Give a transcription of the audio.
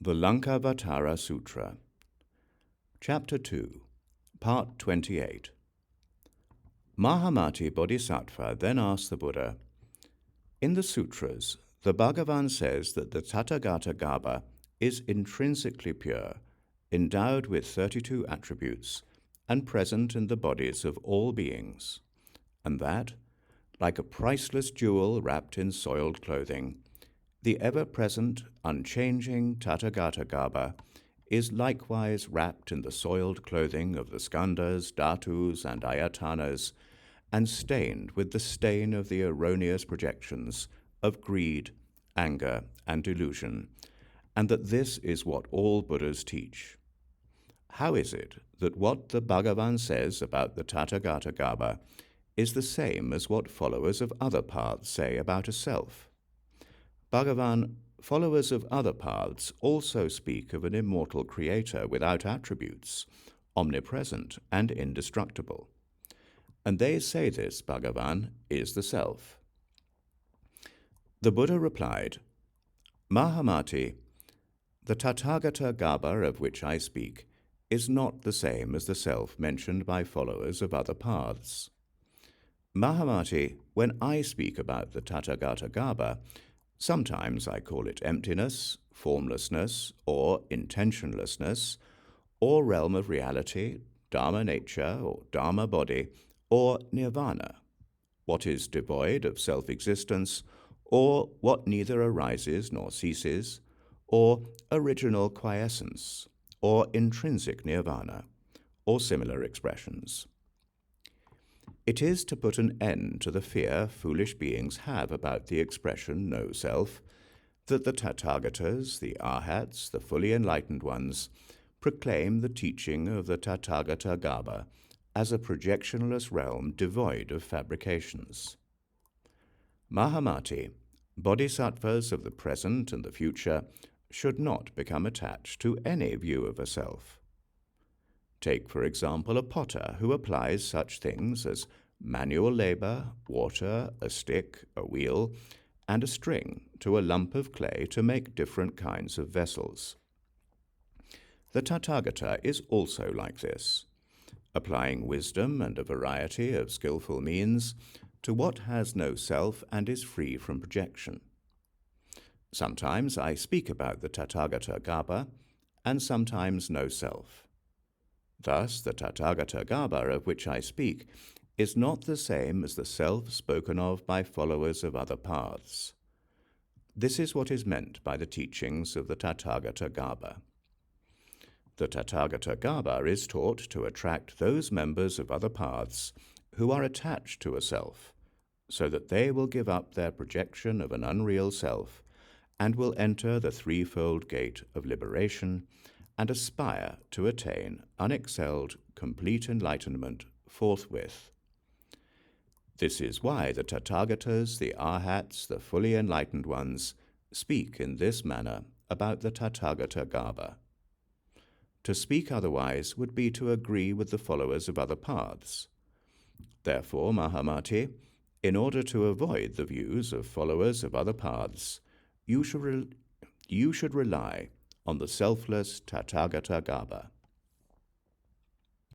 The Laṅkāvatāra Sūtra, Chapter 2, Part 28. Mahāmati Bodhisattva then asked the Buddha, "In the sutras, the Bhagavan says that the Tathāgata is intrinsically pure, endowed with 32 attributes, and present in the bodies of all beings, and that, like a priceless jewel wrapped in soiled clothing, the ever-present, unchanging Tathāgata is likewise wrapped in the soiled clothing of the skandhas, dhatus, and ayatanas, and stained with the stain of the erroneous projections of greed, anger, and delusion, and that this is what all Buddhas teach. How is it that what the Bhagavan says about the Tathāgata is the same as what followers of other paths say about a self? Bhagavan, followers of other paths also speak of an immortal creator without attributes, omnipresent and indestructible. And they say this Bhagavan is the self." The Buddha replied, "Mahāmati, the Tathāgata of which I speak is not the same as the self mentioned by followers of other paths. Mahāmati, when I speak about the Tathāgata, sometimes I call it emptiness, formlessness, or intentionlessness, or realm of reality, Dharma nature, or Dharma body, or nirvana, what is devoid of self-existence, or what neither arises nor ceases, or original quiescence, or intrinsic nirvana, or similar expressions. It is to put an end to the fear foolish beings have about the expression no self, that the Tathāgatas, the Arhats, the fully enlightened ones, proclaim the teaching of the Tathāgata as a projectionless realm devoid of fabrications. Mahāmati, bodhisattvas of the present and the future should not become attached to any view of a self. Take, for example, a potter who applies such things as manual labor, water, a stick, a wheel, and a string to a lump of clay to make different kinds of vessels. The Tathāgata is also like this, applying wisdom and a variety of skillful means to what has no self and is free from projection. Sometimes I speak about the Tathāgata and sometimes no self. Thus, the Tathāgata of which I speak is not the same as the self spoken of by followers of other paths. This is what is meant by the teachings of the Tathāgata. The Tathāgata is taught to attract those members of other paths who are attached to a self, so that they will give up their projection of an unreal self and will enter the threefold gate of liberation and aspire to attain unexcelled, complete enlightenment forthwith. This is why the Tathāgatas, the Arhats, the fully enlightened ones, speak in this manner about the Tathāgata. To speak otherwise would be to agree with the followers of other paths. Therefore, Mahāmati, in order to avoid the views of followers of other paths, you should rely on the selfless Tathāgata.